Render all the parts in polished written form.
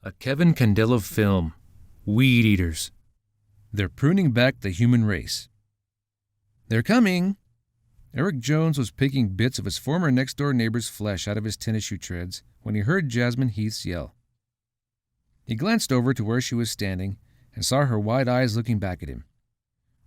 A Kevin Candella film, Weedeaters. They're pruning back the human race. They're coming! Eric Jones was picking bits of his former next-door neighbor's flesh out of his tennis shoe treads when he heard Jasmine Heath's yell. He glanced over to where she was standing and saw her wide eyes looking back at him.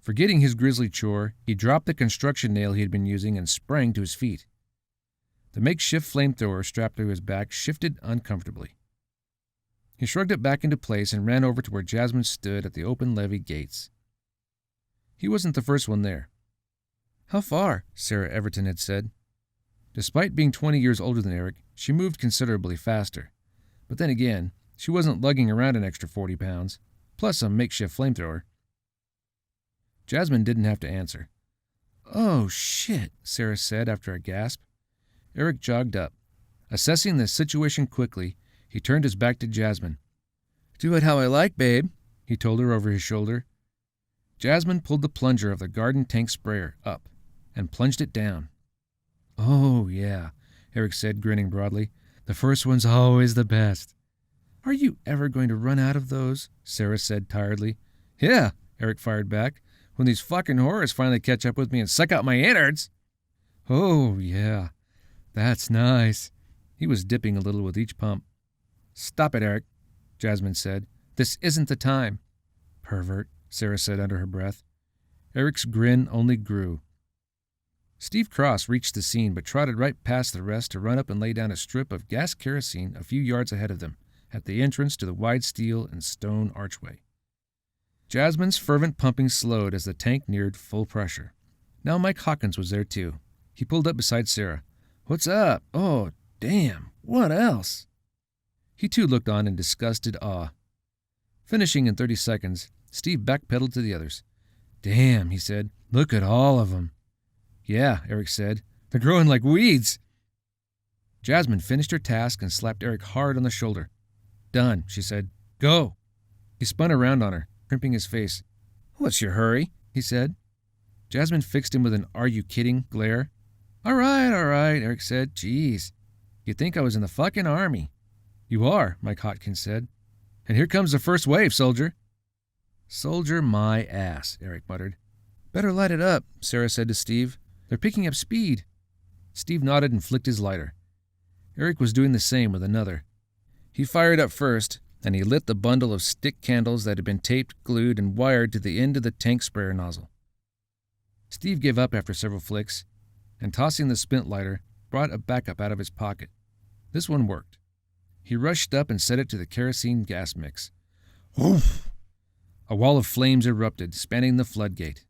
Forgetting his grisly chore, he dropped the construction nail he had been using and sprang to his feet. The makeshift flamethrower strapped to his back shifted uncomfortably. He shrugged it back into place and ran over to where Jasmine stood at the open levee gates. He wasn't the first one there. "How far?" Sarah Everton had said. Despite being 20 years older than Eric, she moved considerably faster. But then again, she wasn't lugging around an extra 40 pounds, plus a makeshift flamethrower. Jasmine didn't have to answer. "Oh, shit," Sarah said after a gasp. Eric jogged up. Assessing the situation quickly, he turned his back to Jasmine. "Do it how I like, babe," he told her over his shoulder. Jasmine pulled the plunger of the garden tank sprayer up and plunged it down. "Oh, yeah," Eric said, grinning broadly. "The first one's always the best." "Are you ever going to run out of those?" Sarah said tiredly. "Yeah," Eric fired back, "when these fucking horrors finally catch up with me and suck out my innards." "Oh, yeah. That's nice." He was dipping a little with each pump. "Stop it, Eric," Jasmine said. "This isn't the time." "Pervert," Sarah said under her breath. Eric's grin only grew. Steve Cross reached the scene but trotted right past the rest to run up and lay down a strip of gas kerosene a few yards ahead of them, at the entrance to the wide steel and stone archway. Jasmine's fervent pumping slowed as the tank neared full pressure. Now Mike Hawkins was there too. He pulled up beside Sarah. "What's up? Oh, damn. What else?" He too looked on in disgusted awe. Finishing in 30 seconds, Steve backpedaled to the others. "Damn," he said. "Look at all of them." "Yeah," Eric said. "They're growing like weeds." Jasmine finished her task and slapped Eric hard on the shoulder. "Done," she said. "Go." He spun around on her, crimping his face. "What's your hurry?" he said. Jasmine fixed him with an "are you kidding" glare. All right, Eric said. "Jeez. You'd think I was in the fucking army." "You are," Mike Hawkins said. "And here comes the first wave, soldier." "Soldier my ass," Eric muttered. "Better light it up," Sarah said to Steve. "They're picking up speed." Steve nodded and flicked his lighter. Eric was doing the same with another. He fired up first, and he lit the bundle of stick candles that had been taped, glued, and wired to the end of the tank sprayer nozzle. Steve gave up after several flicks, and tossing the spent lighter, brought a backup out of his pocket. This one worked. He rushed up and set it to the kerosene gas mix. Woof! A wall of flames erupted, spanning the floodgate.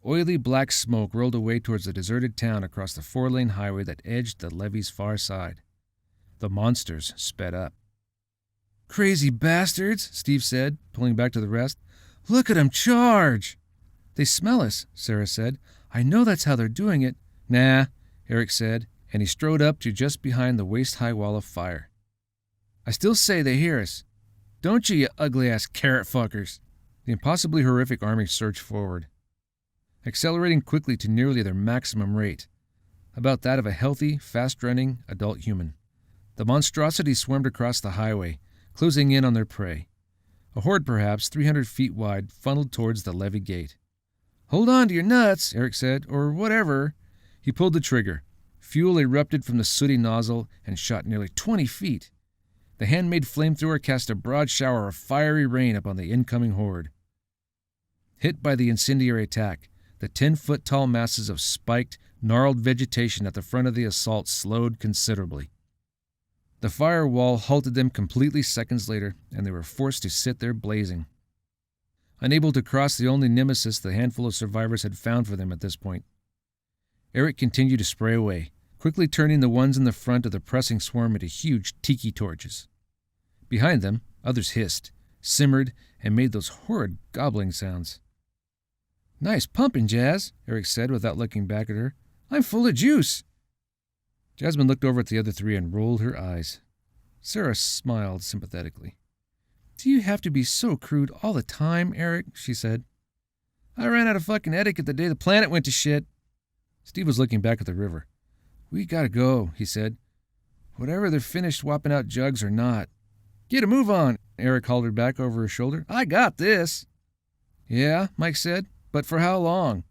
Oily black smoke rolled away towards the deserted town across the 4-lane highway that edged the levee's far side. The monsters sped up. "Crazy bastards," Steve said, pulling back to the rest. "Look at 'em charge!" "They smell us," Sarah said. "I know that's how they're doing it." "Nah," Eric said, and he strode up to just behind the waist-high wall of fire. "I still say they hear us. Don't you ugly-ass carrot fuckers." The impossibly horrific army surged forward, accelerating quickly to nearly their maximum rate, about that of a healthy, fast-running adult human. The monstrosity swarmed across the highway, closing in on their prey. A horde perhaps 300 feet wide funneled towards the levee gate. "Hold on to your nuts," Eric said, "or whatever." He pulled the trigger. Fuel erupted from the sooty nozzle and shot nearly 20 feet. The handmade flamethrower cast a broad shower of fiery rain upon the incoming horde. Hit by the incendiary attack, the 10-foot-tall masses of spiked, gnarled vegetation at the front of the assault slowed considerably. The fire wall halted them completely seconds later, and they were forced to sit there blazing. Unable to cross the only nemesis the handful of survivors had found for them at this point, Eric continued to spray away, quickly turning the ones in the front of the pressing swarm into huge tiki torches. Behind them, others hissed, simmered, and made those horrid gobbling sounds. "Nice pumping, Jazz," Eric said without looking back at her. "I'm full of juice." Jasmine looked over at the other three and rolled her eyes. Sarah smiled sympathetically. "Do you have to be so crude all the time, Eric?" she said. "I ran out of fucking etiquette the day the planet went to shit." Steve was looking back at the river. "We gotta go," he said. "Whatever they're finished swapping out jugs or not." Get a move on, Eric hollered back over his shoulder. I got this. Yeah, Mike said, but for how long?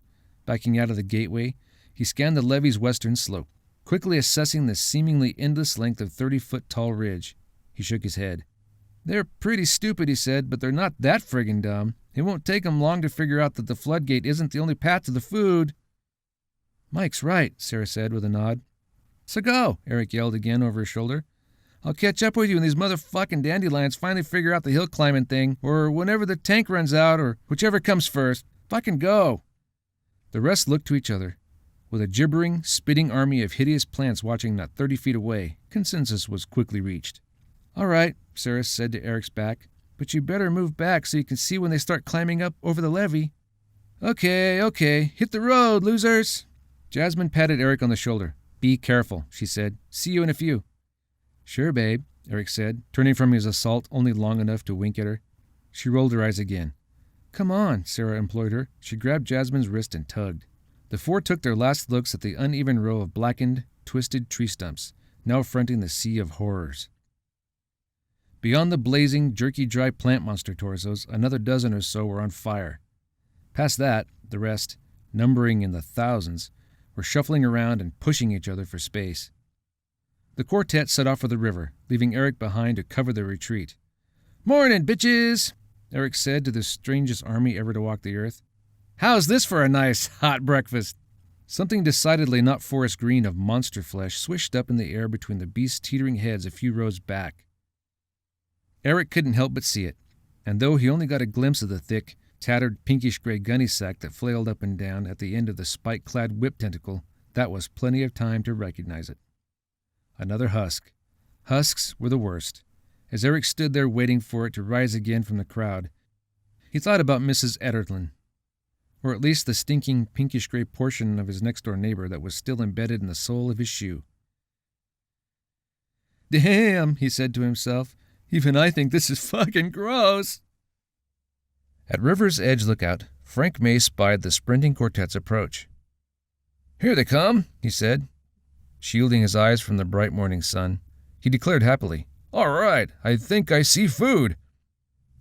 Backing out of the gateway, he scanned the levee's western slope, quickly assessing the seemingly endless length of 30-foot-tall ridge. He shook his head. They're pretty stupid, he said, but they're not that friggin' dumb. It won't take them long to figure out that the floodgate isn't the only path to the food. Mike's right, Sarah said with a nod. So go, Eric yelled again over his shoulder. I'll catch up with you when these motherfucking dandelions finally figure out the hill climbing thing, or whenever the tank runs out, or whichever comes first. Fucking go. The rest looked to each other. With a gibbering, spitting army of hideous plants watching not 30 feet away, consensus was quickly reached. All right, Sarah said to Eric's back, but you better move back so you can see when they start climbing up over the levee. Okay, hit the road, losers. Jasmine patted Eric on the shoulder. Be careful, she said. See you in a few. Sure, babe, Eric said, turning from his assault only long enough to wink at her. She rolled her eyes again. Come on, Sarah implored her. She grabbed Jasmine's wrist and tugged. The four took their last looks at the uneven row of blackened, twisted tree stumps, now fronting the sea of horrors. Beyond the blazing, jerky dry plant monster torsos, another dozen or so were on fire. Past that, the rest, numbering in the thousands, were shuffling around and pushing each other for space. The quartet set off for the river, leaving Eric behind to cover their retreat. Morning, bitches, Eric said to the strangest army ever to walk the earth. How's this for a nice, hot breakfast? Something decidedly not forest green of monster flesh swished up in the air between the beast's teetering heads a few rows back. Eric couldn't help but see it, and though he only got a glimpse of the thick, tattered, pinkish-gray gunny sack that flailed up and down at the end of the spike-clad whip tentacle, that was plenty of time to recognize it. Another husk. Husks were the worst. As Eric stood there waiting for it to rise again from the crowd, he thought about Mrs. Etterlin, or at least the stinking pinkish-gray portion of his next-door neighbor that was still embedded in the sole of his shoe. Damn, he said to himself, even I think this is fucking gross. At River's Edge Lookout, Frank May spied the sprinting quartet's approach. Here they come, he said, shielding his eyes from the bright morning sun. He declared happily, All right, I think I see food.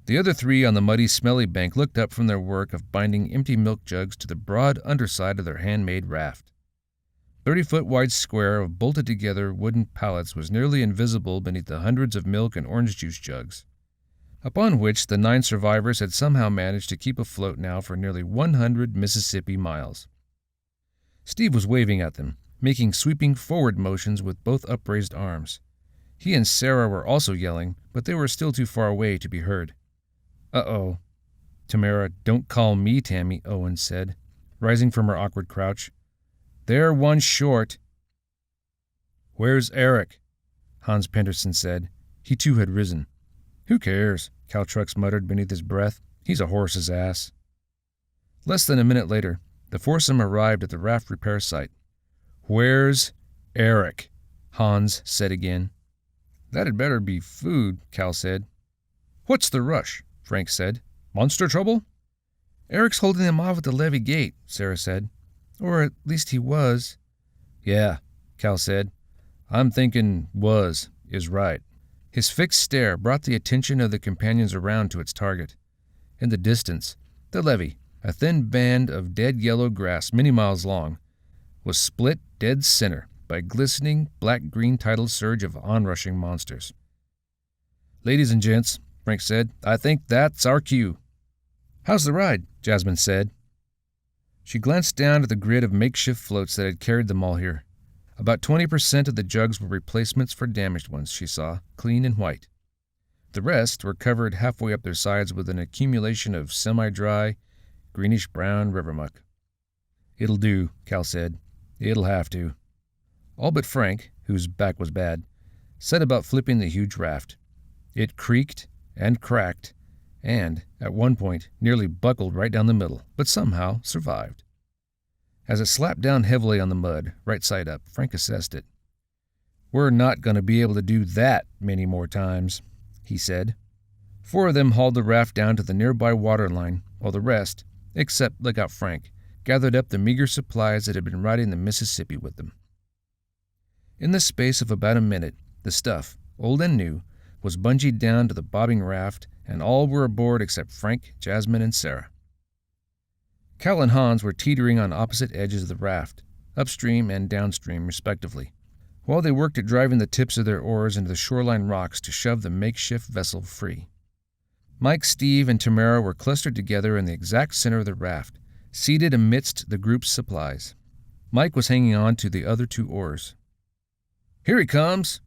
The other three on the muddy, smelly bank looked up from their work of binding empty milk jugs to the broad underside of their handmade raft. 30-foot-wide square of bolted-together wooden pallets was nearly invisible beneath the hundreds of milk and orange juice jugs, upon which the 9 survivors had somehow managed to keep afloat now for nearly 100 Mississippi miles. Steve was waving at them, making sweeping forward motions with both upraised arms. He and Sarah were also yelling, but they were still too far away to be heard. Uh-oh. Tamara, don't call me Tammy, Owen said, rising from her awkward crouch. They're one short. Where's Eric? Hans Penderson said. He too had risen. Who cares? Cal Trucks muttered beneath his breath. He's a horse's ass. Less than a minute later, the foursome arrived at the raft repair site. Where's Eric? Hans said again. That'd better be food, Cal said. What's the rush? Frank said. Monster trouble? Eric's holding them off at the levee gate, Sarah said. Or at least he was. Yeah, Cal said. I'm thinking was is right. His fixed stare brought the attention of the companions around to its target. In the distance, the levee, a thin band of dead yellow grass many miles long, was split dead center by a glistening black-green tidal surge of onrushing monsters. Ladies and gents, Frank said, I think that's our cue. How's the ride? Jasmine said. She glanced down at the grid of makeshift floats that had carried them all here. About 20% of the jugs were replacements for damaged ones, she saw, clean and white. The rest were covered halfway up their sides with an accumulation of semi-dry, greenish-brown river muck. It'll do, Cal said. It'll have to. All but Frank, whose back was bad, set about flipping the huge raft. It creaked and cracked, and, at one point, nearly buckled right down the middle, but somehow survived. As it slapped down heavily on the mud, right side up, Frank assessed it. We're not going to be able to do that many more times, he said. 4 of them hauled the raft down to the nearby water line, while the rest, except Lookout Frank, gathered up the meager supplies that had been riding the Mississippi with them. In the space of about a minute, the stuff, old and new, was bungeed down to the bobbing raft, and all were aboard except Frank, Jasmine, and Sarah. Cal and Hans were teetering on opposite edges of the raft, upstream and downstream respectively, while they worked at driving the tips of their oars into the shoreline rocks to shove the makeshift vessel free. Mike, Steve, and Tamara were clustered together in the exact center of the raft, seated amidst the group's supplies. Mike was hanging on to the other 2 oars. "Here he comes!"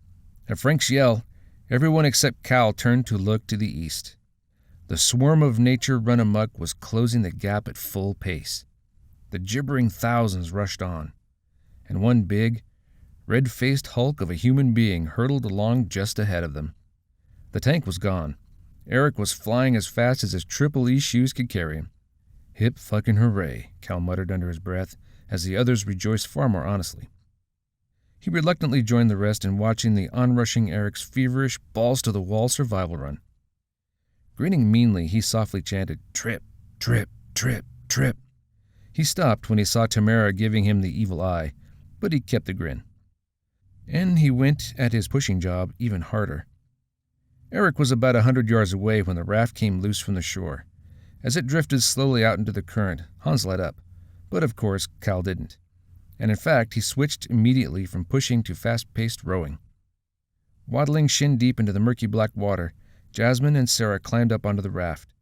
At Frank's yell, everyone except Cal turned to look to the east. The swarm of nature run amok was closing the gap at full pace. The gibbering thousands rushed on, and one big, red-faced hulk of a human being hurtled along just ahead of them. The tank was gone. Eric was flying as fast as his Triple E shoes could carry him. "Hip fucking hooray," Cal muttered under his breath, as the others rejoiced far more honestly. He reluctantly joined the rest in watching the onrushing Eric's feverish, balls-to-the-wall survival run. Grinning meanly, he softly chanted, "Trip, trip, trip, trip." He stopped when he saw Tamara giving him the evil eye, but he kept the grin. And he went at his pushing job even harder. Eric was about 100 yards away when the raft came loose from the shore. As it drifted slowly out into the current, Hans let up, but of course Cal didn't. And in fact, he switched immediately from pushing to fast-paced rowing. Waddling shin-deep into the murky black water, Jasmine and Sarah climbed up onto the raft.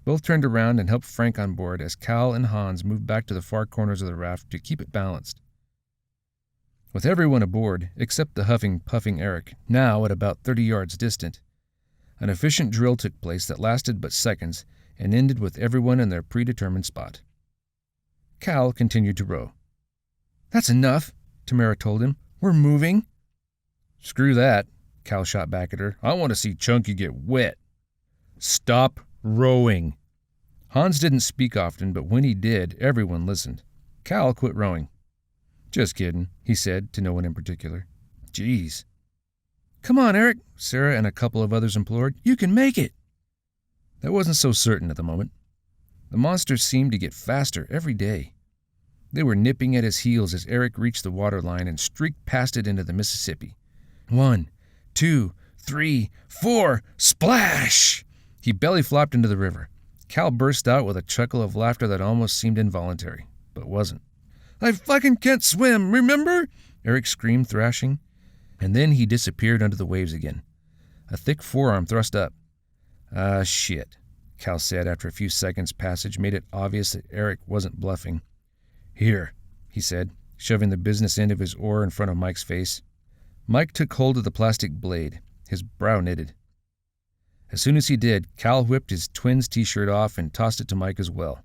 Both turned around and helped Frank on board as Cal and Hans moved back to the far corners of the raft to keep it balanced. With everyone aboard, except the huffing, puffing Eric, now at about 30 yards distant, an efficient drill took place that lasted but seconds and ended with everyone in their predetermined spot. Cal continued to row. "That's enough," Tamara told him. "We're moving." "Screw that," Cal shot back at her. "I want to see Chunky get wet." "Stop rowing." Hans didn't speak often, but when he did, everyone listened. Cal quit rowing. "Just kidding," he said, to no one in particular. "Jeez." "Come on, Eric," Sarah and a couple of others implored. "You can make it." That wasn't so certain at the moment. The monsters seemed to get faster every day. They were nipping at his heels as Eric reached the waterline and streaked past it into the Mississippi. 1, 2, 3, 4, splash! He belly flopped into the river. Cal burst out with a chuckle of laughter that almost seemed involuntary, but wasn't. "I fucking can't swim, remember?" Eric screamed, thrashing. And then he disappeared under the waves again. A thick forearm thrust up. "Ah, shit," Cal said after a few seconds' passage made it obvious that Eric wasn't bluffing. "Here," he said, shoving the business end of his oar in front of Mike's face. Mike took hold of the plastic blade, his brow knitted. As soon as he did, Cal whipped his twins' t-shirt off and tossed it to Mike as well.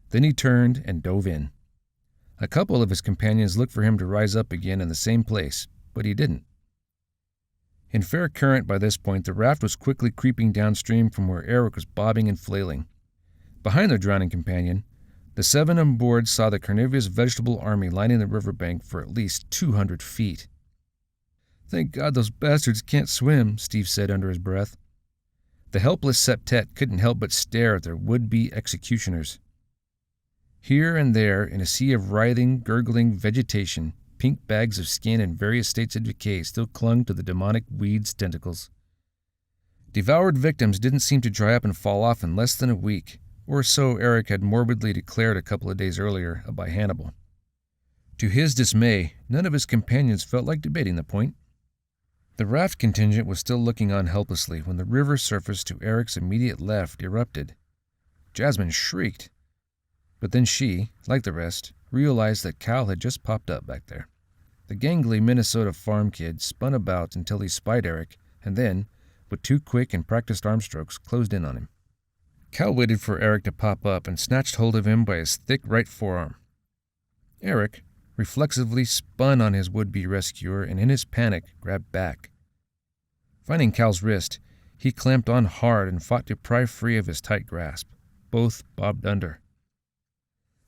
Then he turned and dove in. A couple of his companions looked for him to rise up again in the same place, but he didn't. In fair current by this point, the raft was quickly creeping downstream from where Eric was bobbing and flailing. Behind their drowning companion, the 7 on board saw the carnivorous vegetable army lining the riverbank for at least 200 feet. "Thank God those bastards can't swim," Steve said under his breath. The helpless septet couldn't help but stare at their would-be executioners. Here and there, in a sea of writhing, gurgling vegetation, pink bags of skin in various states of decay still clung to the demonic weed's tentacles. Devoured victims didn't seem to dry up and fall off in less than a week, or so Eric had morbidly declared a couple of days earlier by Hannibal. To his dismay, none of his companions felt like debating the point. The raft contingent was still looking on helplessly when the river surface to Eric's immediate left erupted. Jasmine shrieked. But then she, like the rest, realized that Cal had just popped up back there. The gangly Minnesota farm kid spun about until he spied Eric, and then, with 2 quick and practiced arm strokes, closed in on him. Cal waited for Eric to pop up and snatched hold of him by his thick right forearm. Eric reflexively spun on his would-be rescuer and in his panic grabbed back. Finding Cal's wrist, he clamped on hard and fought to pry free of his tight grasp. Both bobbed under.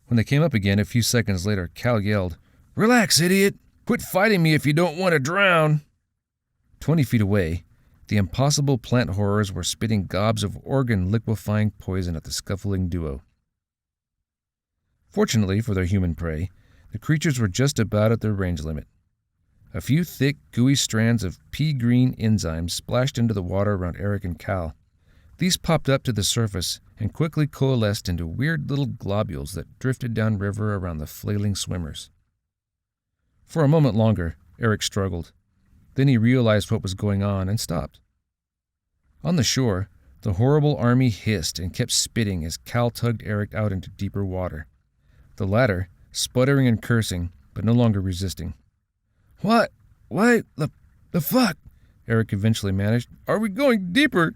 When they came up again a few seconds later, Cal yelled, "Relax, idiot! Quit fighting me if you don't want to drown!" 20 feet away, the impossible plant horrors were spitting gobs of organ-liquefying poison at the scuffling duo. Fortunately for their human prey, the creatures were just about at their range limit. A few thick, gooey strands of pea-green enzymes splashed into the water around Eric and Cal. These popped up to the surface and quickly coalesced into weird little globules that drifted downriver around the flailing swimmers. For a moment longer, Eric struggled. Then he realized what was going on and stopped. On the shore, the horrible army hissed and kept spitting as Cal tugged Eric out into deeper water. The latter, sputtering and cursing, but no longer resisting. "What? Why the fuck?" Eric eventually managed. "Are we going deeper?"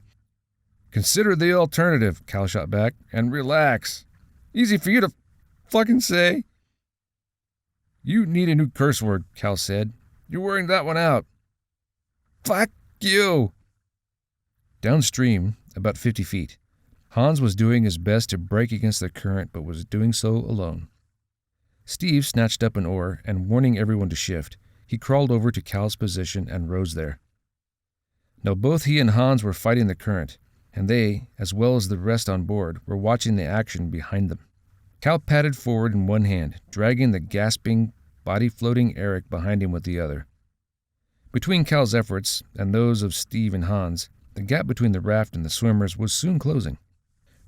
"Consider the alternative," Cal shot back, "and relax. Easy for you to fucking say." "You need a new curse word," Cal said. "You're wearing that one out." "Fuck you!" Downstream, about 50 feet, Hans was doing his best to break against the current, but was doing so alone. Steve snatched up an oar, and warning everyone to shift, he crawled over to Cal's position and rose there. Now both he and Hans were fighting the current, and they, as well as the rest on board, were watching the action behind them. Cal padded forward in one hand, dragging the gasping, body-floating Eric behind him with the other. Between Cal's efforts and those of Steve and Hans, the gap between the raft and the swimmers was soon closing.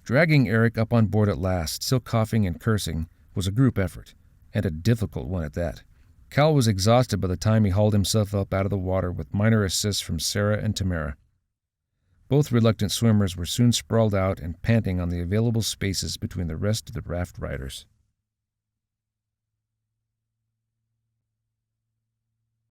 Dragging Eric up on board at last, still coughing and cursing, was a group effort, and a difficult one at that. Cal was exhausted by the time he hauled himself up out of the water with minor assists from Sarah and Tamara. Both reluctant swimmers were soon sprawled out and panting on the available spaces between the rest of the raft riders.